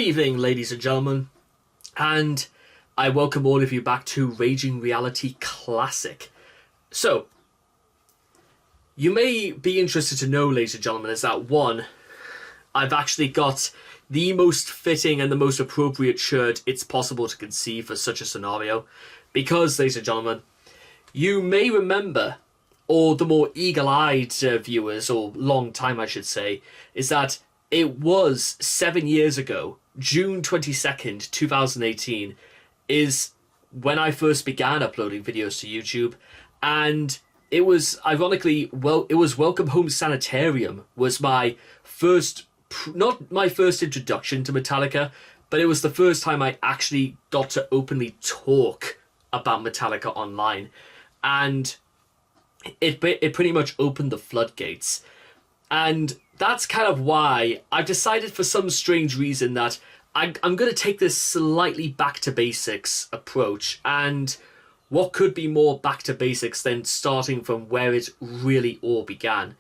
evening, ladies and gentlemen, and I welcome all of you back to Raging Reality Classic. So, you may be interested to know, ladies and gentlemen, is that one, I've actually got the most fitting and the most appropriate shirt it's possible to conceive for such a scenario. Because, ladies and gentlemen, you may remember, or the more eagle-eyed viewers, or long time I should say, is that it was 7 years ago, June 22nd, 2018, is when I first began uploading videos to YouTube, and it was, ironically, it was Welcome Home Sanitarium was my first, not my first introduction to Metallica, but it was the first time I actually got to openly talk about Metallica online, and it pretty much opened the floodgates. And that's kind of why I've decided, for some strange reason, that I'm going to take this slightly back to basics approach. And what could be more back to basics than starting from where it really all began?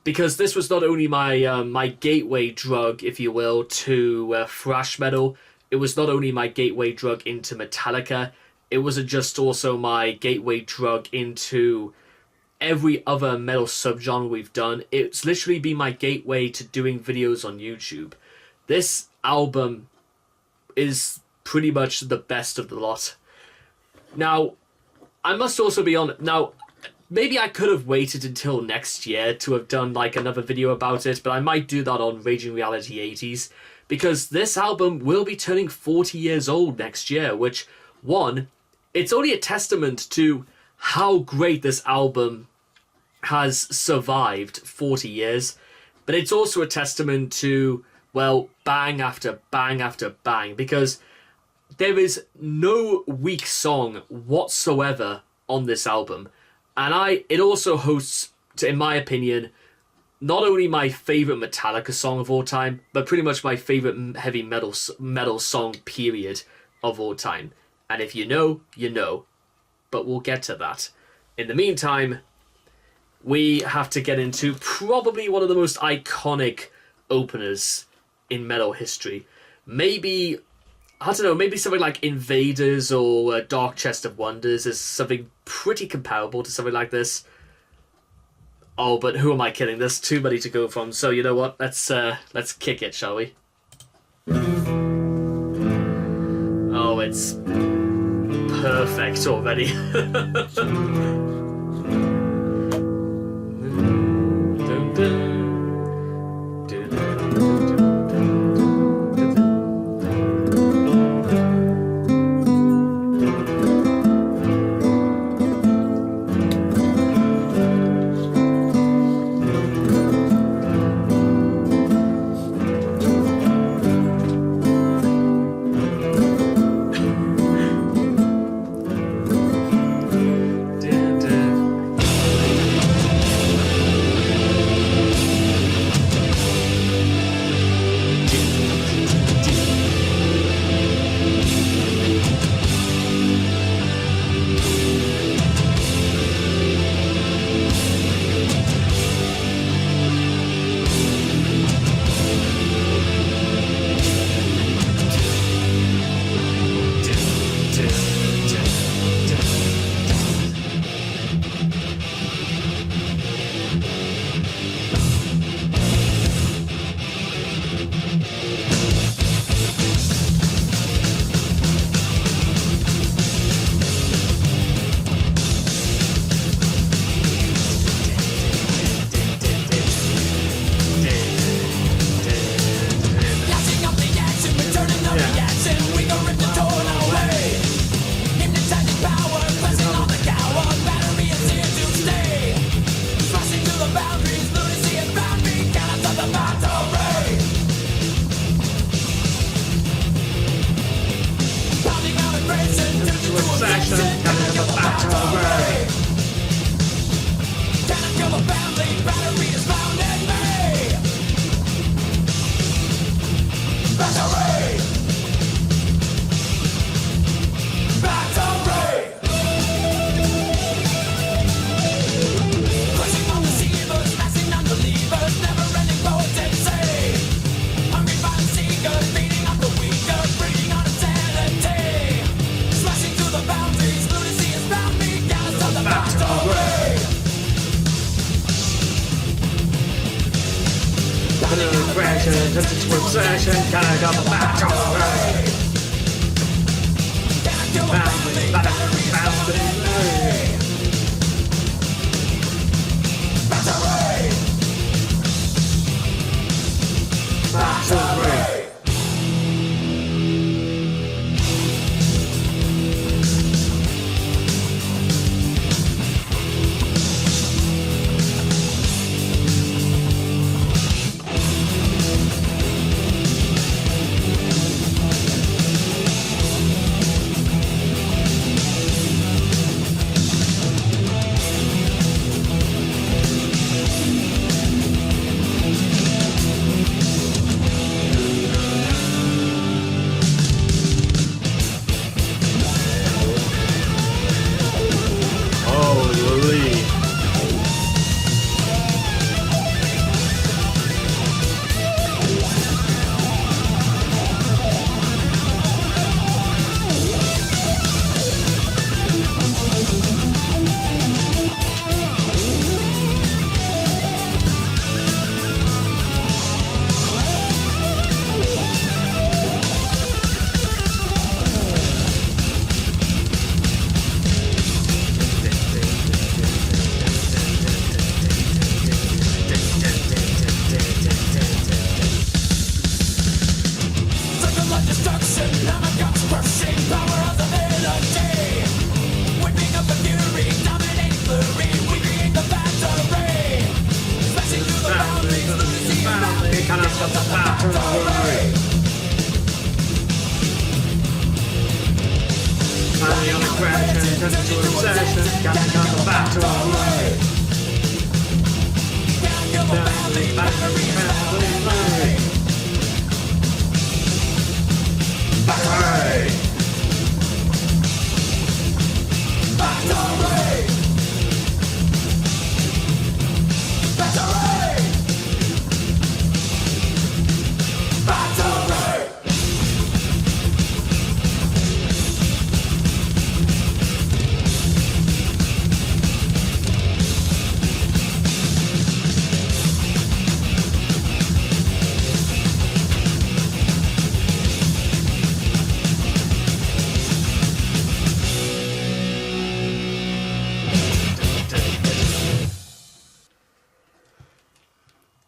Because this was not only my my gateway drug, if you will, to thrash metal. It was not only my gateway drug into Metallica. It was just also my gateway drug into every other metal subgenre we've done. It's literally been my gateway to doing videos on YouTube. This album is pretty much the best of the lot. Now, I must also be honest. Now, maybe I could have waited until next year to have done like another video about it, but I might do that on Raging Reality 80s, because this album will be turning 40 years old next year, which, one, it's only a testament to how great this album has survived 40 years, but it's also a testament to, well, bang after bang after bang, because there is no weak song whatsoever on this album. And it also hosts, in my opinion, not only my favorite Metallica song of all time, but pretty much my favorite heavy metal song period of all time. And if you know, you know. But we'll get to that. In the meantime, we have to get into probably one of the most iconic openers in metal history. Maybe, I don't know, maybe something like Invaders or Dark Chest of Wonders is something pretty comparable to something like this. Oh, but who am I kidding? There's too many to go from. So you know what? Let's kick it, shall we? Oh, it's perfect already.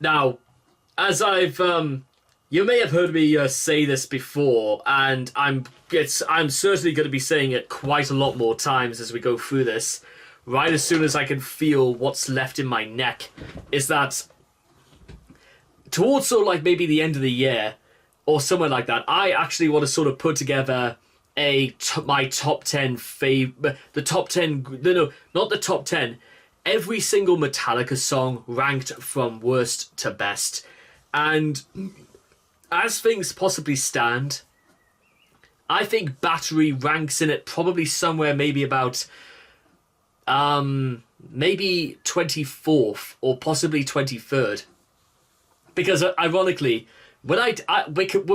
Now, as I've you may have heard me say this before, and I'm certainly going to be saying it quite a lot more times as we go through this. Right as soon as I can feel what's left in my neck, is that towards sort of like maybe the end of the year or somewhere like that, I actually want to sort of put together my top 10 the top 10, no, not the top 10, every single Metallica song ranked from worst to best. And as things possibly stand, I think Battery ranks in it probably somewhere maybe about maybe 24th or possibly 23rd. Because ironically, when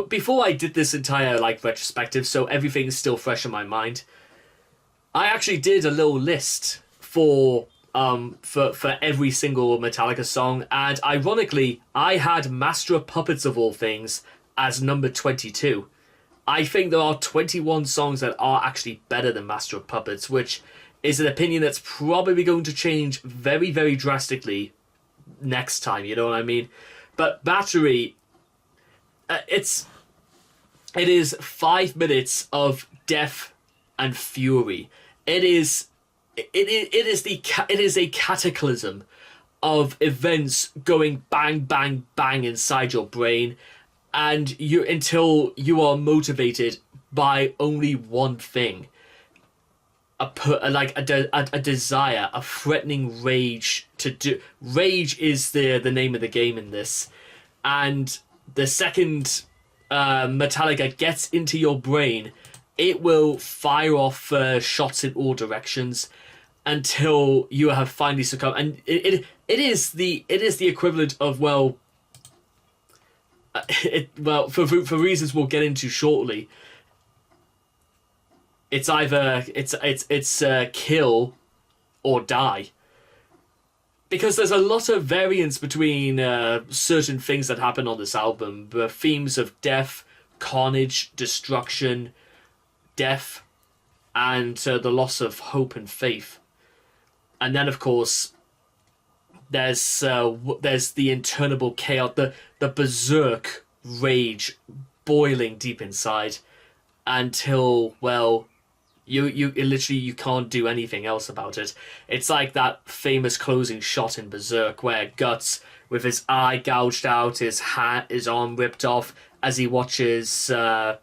before I did this entire like retrospective, so everything's still fresh in my mind, I actually did a little list for every single Metallica song, and ironically, I had Master of Puppets of all things as number 22. I think there are 21 songs that are actually better than Master of Puppets, which is an opinion that's probably going to change very, very drastically next time, you know what I mean? But Battery, it is 5 minutes of death and fury. It is a cataclysm of events going bang, bang, bang inside your brain, and until you are motivated by only one thing: a desire, a threatening rage to do. Rage is the name of the game in this, and the second Metallica gets into your brain, it will fire off shots in all directions until you have finally succumbed. And it is the equivalent of for reasons we'll get into shortly. It's either it's kill or die. Because there's a lot of variance between certain things that happen on this album. The themes of death, carnage, destruction, death, and the loss of hope and faith. And then, of course, there's the internal chaos, the berserk rage boiling deep inside until, well, you literally you can't do anything else about it. It's like that famous closing shot in Berserk where Guts, with his eye gouged out, his arm ripped off, as he watches Sir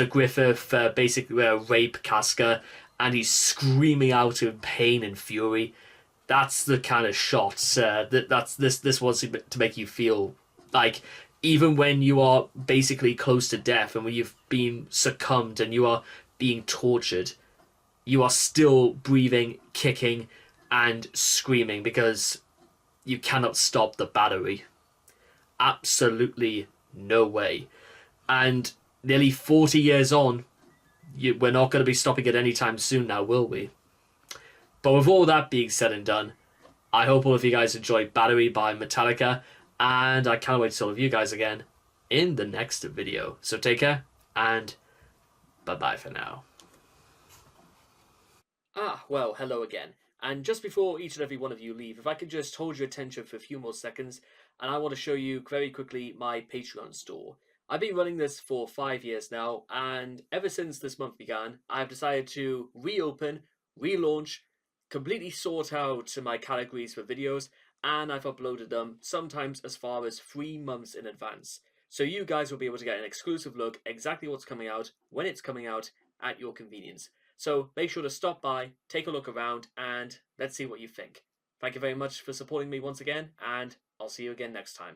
Griffith basically rape Casca, and he's screaming out in pain and fury. That's the kind of shot this was to make you feel like, even when you are basically close to death and when you've been succumbed and you are being tortured, you are still breathing, kicking, and screaming because you cannot stop the battery. Absolutely no way. And nearly 40 years on, we're not going to be stopping it anytime soon now, will we? But with all that being said and done, I hope all of you guys enjoyed Battery by Metallica, and I can't wait to see all of you guys again in the next video. So take care, and bye-bye for now. Well, hello again. And just before each and every one of you leave, if I could just hold your attention for a few more seconds, and I want to show you very quickly my Patreon store. I've been running this for 5 years now, and ever since this month began, I've decided to reopen, relaunch, completely sort out my categories for videos, and I've uploaded them sometimes as far as 3 months in advance. So you guys will be able to get an exclusive look exactly what's coming out, when it's coming out, at your convenience. So make sure to stop by, take a look around, and let's see what you think. Thank you very much for supporting me once again, and I'll see you again next time.